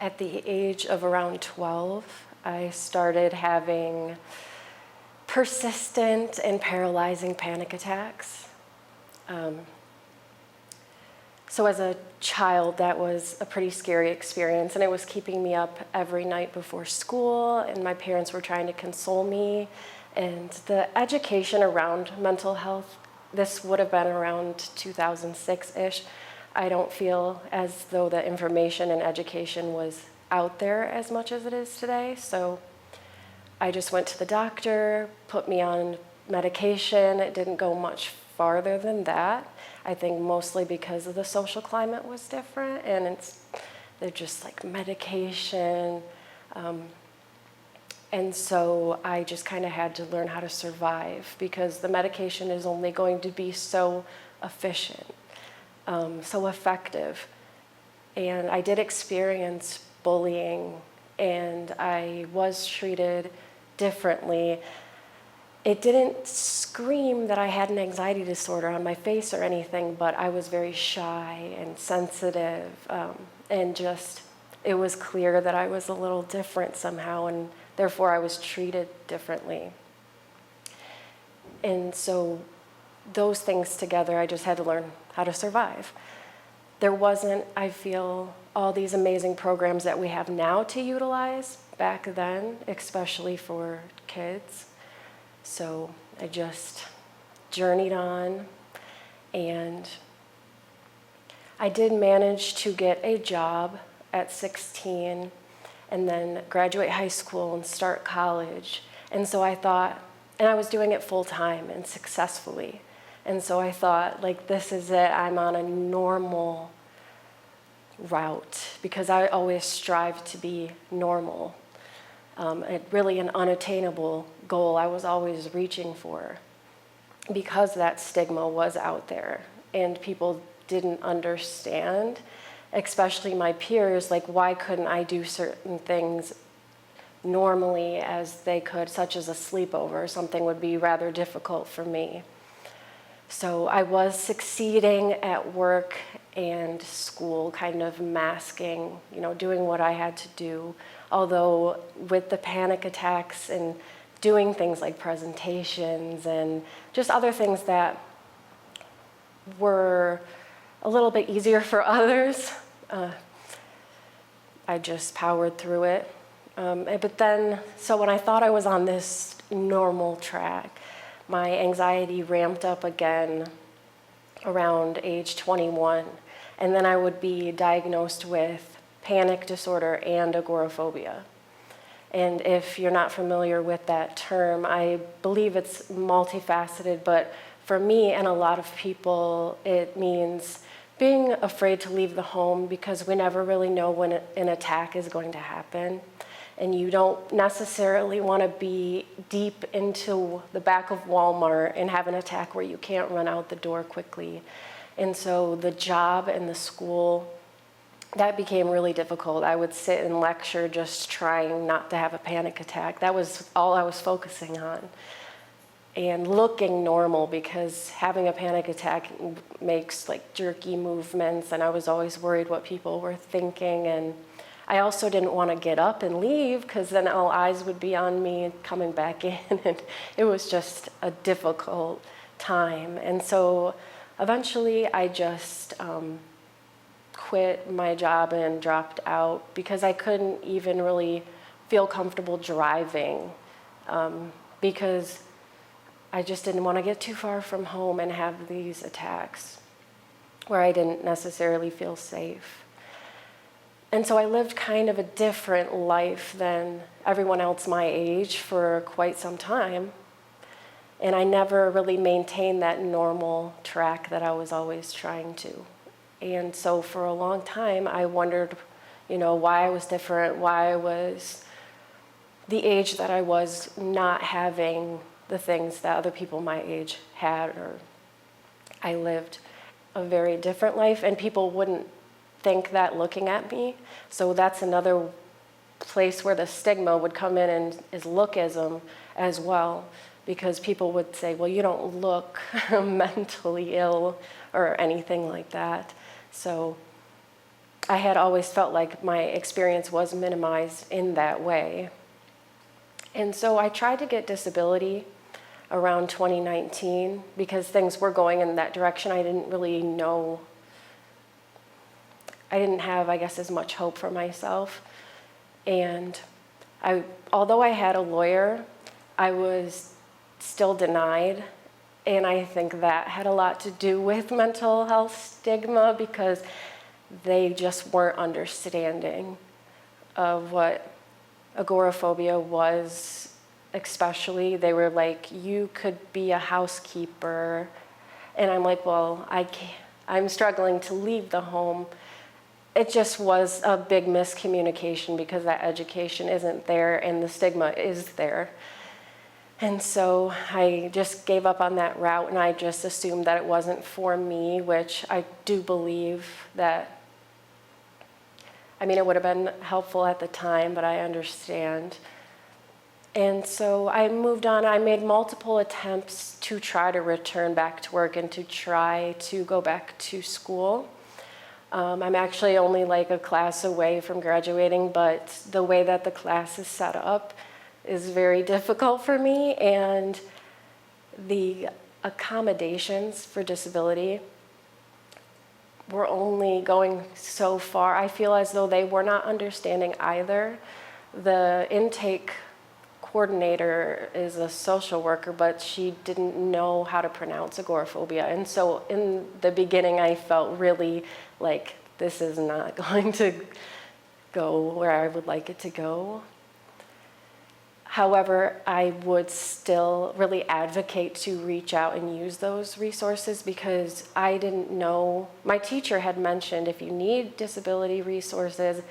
At the age of around 12, I started having persistent and paralyzing panic attacks. So as a child, that was a pretty scary experience, and it was keeping me up every night before school, and my parents were trying to console me. And the education around mental health, this would have been around 2006-ish. I don't feel as though the information and education was out there as much as it is today. So I just went to the doctor, put me on medication. It didn't go much farther than that. I think mostly because of the social climate was different, and they're just like medication. And so I just kind of had to learn how to survive, because the medication is only going to be so efficient, so effective. And I did experience bullying, and I was treated differently. It didn't scream that I had an anxiety disorder on my face or anything, but I was very shy and sensitive, and just, it was clear that I was a little different somehow, and therefore I was treated differently. And so those things together, I just had to learn how to survive. There wasn't, I feel, all these amazing programs that we have now to utilize back then, especially for kids. So I just journeyed on, and I did manage to get a job at 16 and then graduate high school and start college. And so I thought, and I was doing it full time and successfully. And so I thought, like, this is it, I'm on a normal route, because I always strive to be normal. Really an unattainable goal I was always reaching for, because that stigma was out there and people didn't understand, especially my peers, like, why couldn't I do certain things normally as they could, such as a sleepover. Something would be rather difficult for me. So I was succeeding at work and school, kind of masking, doing what I had to do. Although with the panic attacks and doing things like presentations and just other things that were a little bit easier for others, I just powered through it. But then, so when I thought I was on this normal track, my anxiety ramped up again around age 21. And then I would be diagnosed with panic disorder and agoraphobia. And if you're not familiar with that term, I believe it's multifaceted, but for me and a lot of people, it means being afraid to leave the home, because we never really know when an attack is going to happen. And you don't necessarily want to be deep into the back of Walmart and have an attack where you can't run out the door quickly. And so the job and the school, that became really difficult. I would sit and lecture just trying not to have a panic attack. That was all I was focusing on. And looking normal, because having a panic attack makes like jerky movements, and I was always worried what people were thinking. And I also didn't want to get up and leave, because then all eyes would be on me coming back in, and it was just a difficult time. And so eventually I just quit my job and dropped out, because I couldn't even really feel comfortable driving, because I just didn't want to get too far from home and have these attacks where I didn't necessarily feel safe. And so I lived kind of a different life than everyone else my age for quite some time. And I never really maintained that normal track that I was always trying to. And so for a long time, I wondered, why I was different, why I was the age that I was not having the things that other people my age had, or I lived a very different life, and people wouldn't think that looking at me. So that's another place where the stigma would come in, and is lookism as well, because people would say, well, you don't look mentally ill or anything like that. So I had always felt like my experience was minimized in that way. And so I tried to get disability around 2019 because things were going in that direction. I didn't really know, I didn't have, I guess, as much hope for myself. And although I had a lawyer, I was still denied. And I think that had a lot to do with mental health stigma because they just weren't understanding of what agoraphobia was, especially. They were like, you could be a housekeeper. And I'm like, well, I'm struggling to leave the home. It just was a big miscommunication because that education isn't there and the stigma is there. And so I just gave up on that route and I just assumed that it wasn't for me, which I do believe that, I mean, it would have been helpful at the time, but I understand. And so I moved on. I made multiple attempts to try to return back to work and to try to go back to school. I'm actually only like a class away from graduating, but the way that the class is set up is very difficult for me, and the accommodations for disability were only going so far. I feel as though they were not understanding either. The intake coordinator is a social worker, but she didn't know how to pronounce agoraphobia. And so in the beginning, I felt really like this is not going to go where I would like it to go. However, I would still really advocate to reach out and use those resources because I didn't know. My teacher had mentioned if you need disability resources,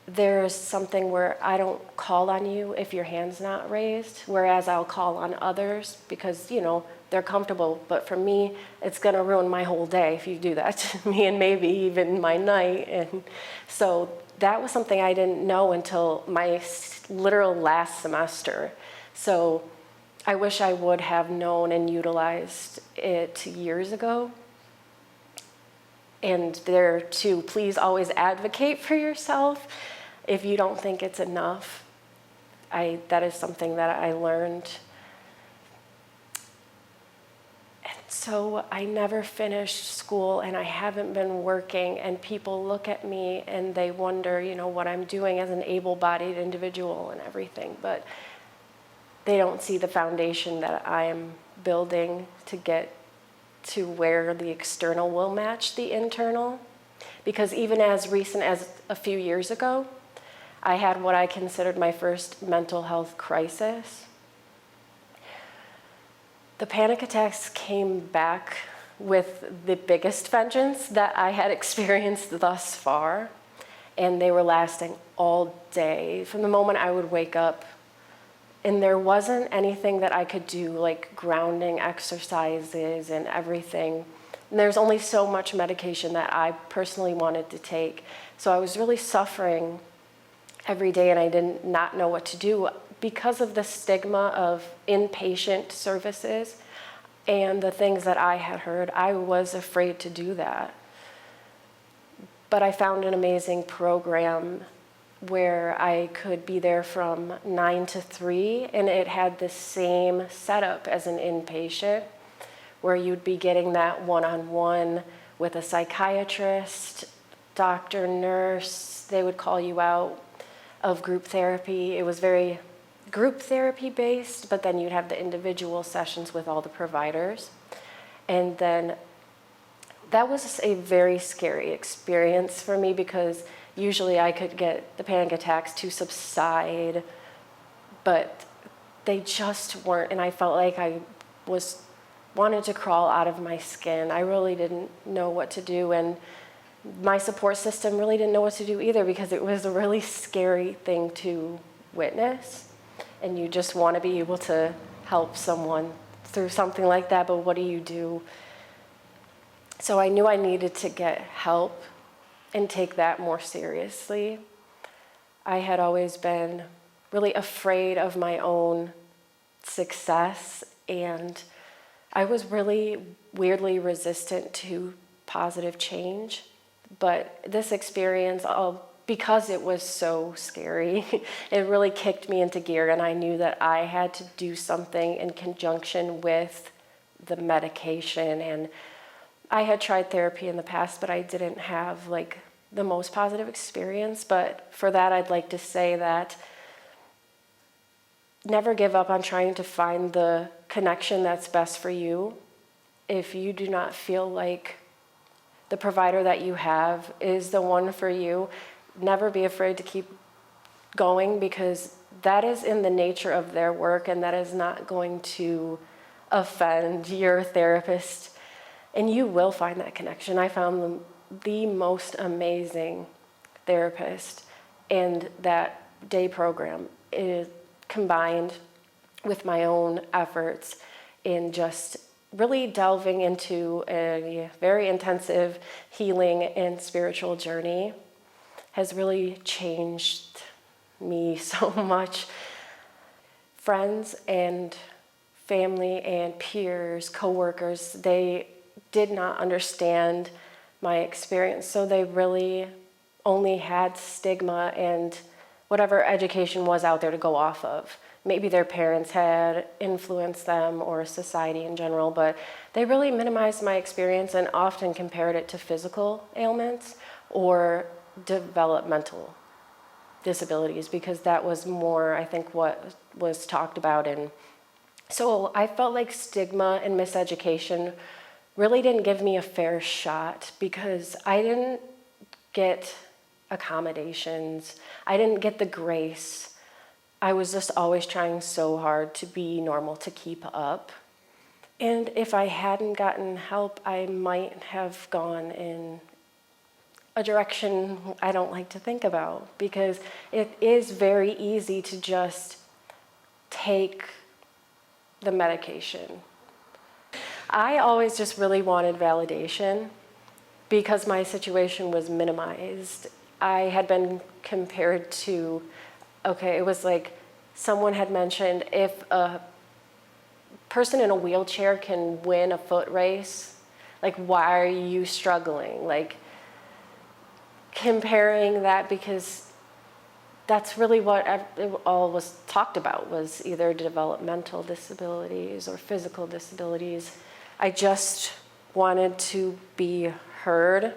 there's something where I don't call on you if your hand's not raised, whereas I'll call on others because, you know, they're comfortable. But for me, it's going to ruin my whole day if you do that to me and maybe even my night. And so that was something I didn't know until my literal last semester. So I wish I would have known and utilized it years ago. And there too, please always advocate for yourself if you don't think it's enough. That is something that I learned. And so I never finished school and I haven't been working, and people look at me and they wonder, you know, what I'm doing as an able-bodied individual and everything, but they don't see the foundation that I'm building to get to where the external will match the internal. Because even as recent as a few years ago, I had what I considered my first mental health crisis. The panic attacks came back with the biggest vengeance that I had experienced thus far, and they were lasting all day. From the moment I would wake up, and there wasn't anything that I could do, like grounding exercises and everything. And there's only so much medication that I personally wanted to take. So I was really suffering every day, and I did not know what to do because of the stigma of inpatient services and the things that I had heard. I was afraid to do that. But I found an amazing program where I could be there from 9 to 3, and it had the same setup as an inpatient, where you'd be getting that one-on-one with a psychiatrist, doctor, nurse. They would call you out of group therapy. It was very group therapy based, but then you'd have the individual sessions with all the providers. And then that was a very scary experience for me because usually I could get the panic attacks to subside, but they just weren't. And I felt like I wanted to crawl out of my skin. I really didn't know what to do. And my support system really didn't know what to do either because it was a really scary thing to witness. And you just want to be able to help someone through something like that, but what do you do? So I knew I needed to get help and take that more seriously. I had always been really afraid of my own success, and I was really weirdly resistant to positive change. But this experience, because it was so scary, it really kicked me into gear, and I knew that I had to do something in conjunction with the medication. And I had tried therapy in the past, but I didn't have like the most positive experience. But for that, I'd like to say that never give up on trying to find the connection that's best for you. If you do not feel like the provider that you have is the one for you, never be afraid to keep going, because that is in the nature of their work, and that is not going to offend your therapist. And you will find that connection. I found the most amazing therapist, and that day program is combined with my own efforts in just really delving into a very intensive healing and spiritual journey has really changed me so much. Friends and family and peers, coworkers, they did not understand my experience, so they really only had stigma and whatever education was out there to go off of. Maybe their parents had influenced them, or society in general, but they really minimized my experience and often compared it to physical ailments or developmental disabilities, because that was more, I think, what was talked about. And so I felt like stigma and miseducation really didn't give me a fair shot, because I didn't get accommodations. I didn't get the grace. I was just always trying so hard to be normal, to keep up. And if I hadn't gotten help, I might have gone in a direction I don't like to think about, because it is very easy to just take the medication. I always just really wanted validation because my situation was minimized. I had been compared to, it was like someone had mentioned, if a person in a wheelchair can win a foot race, like, why are you struggling? Like, comparing that, because that's really what it all was talked about, was either developmental disabilities or physical disabilities. I just wanted to be heard.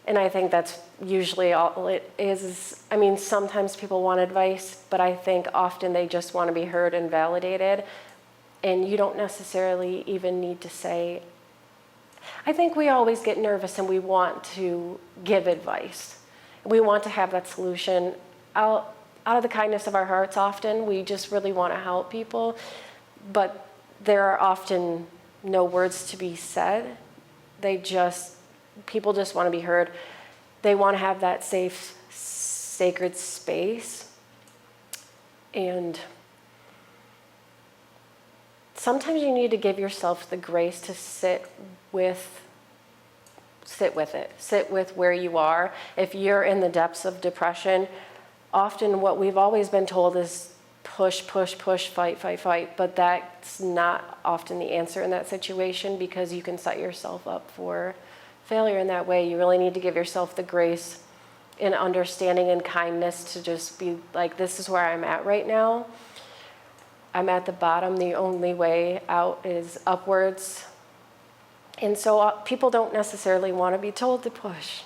And I think that's usually all it is. I mean, sometimes people want advice, but I think often they just want to be heard and validated. And you don't necessarily even need to say, I think we always get nervous and we want to give advice. We want to have that solution. Out of the kindness of our hearts, often, we just really want to help people. But there are often no words to be said. People just want to be heard. They want to have that safe, sacred space. And sometimes you need to give yourself the grace to sit with it. Sit with where you are. If you're in the depths of depression, often what we've always been told is push, push, push, fight, fight, fight. But that's not often the answer in that situation, because you can set yourself up for failure in that way. You really need to give yourself the grace and understanding and kindness to just be like, this is where I'm at right now. I'm at the bottom. The only way out is upwards. And so people don't necessarily want to be told to push.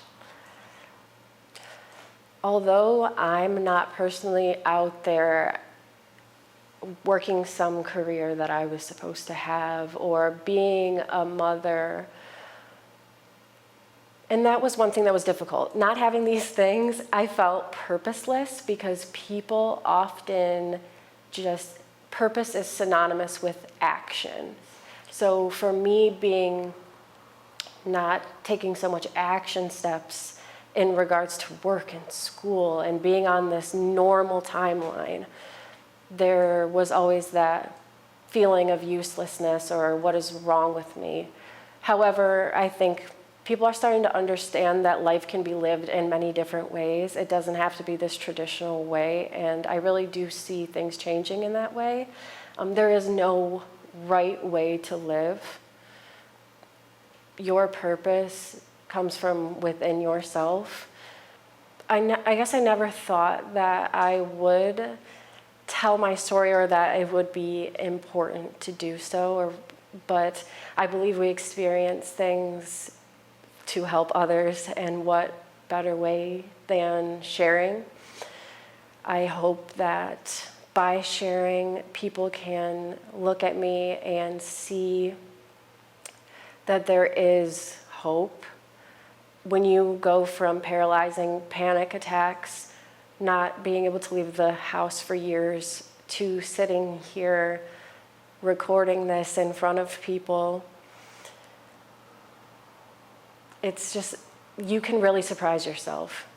Although I'm not personally out there working some career that I was supposed to have, or being a mother, and that was one thing that was difficult. Not having these things, I felt purposeless, because people often just, purpose is synonymous with action. So for me, not taking so much action steps in regards to work and school and being on this normal timeline, there was always that feeling of uselessness, or what is wrong with me. However, I think people are starting to understand that life can be lived in many different ways. It doesn't have to be this traditional way, and I really do see things changing in that way. There is no right way to live. Your purpose comes from within yourself. I guess I never thought that I would tell my story or that it would be important to do so, but I believe we experience things to help others, and what better way than sharing? I hope that by sharing, people can look at me and see that there is hope. When you go from paralyzing panic attacks, not being able to leave the house for years, to sitting here recording this in front of people, it's just, you can really surprise yourself.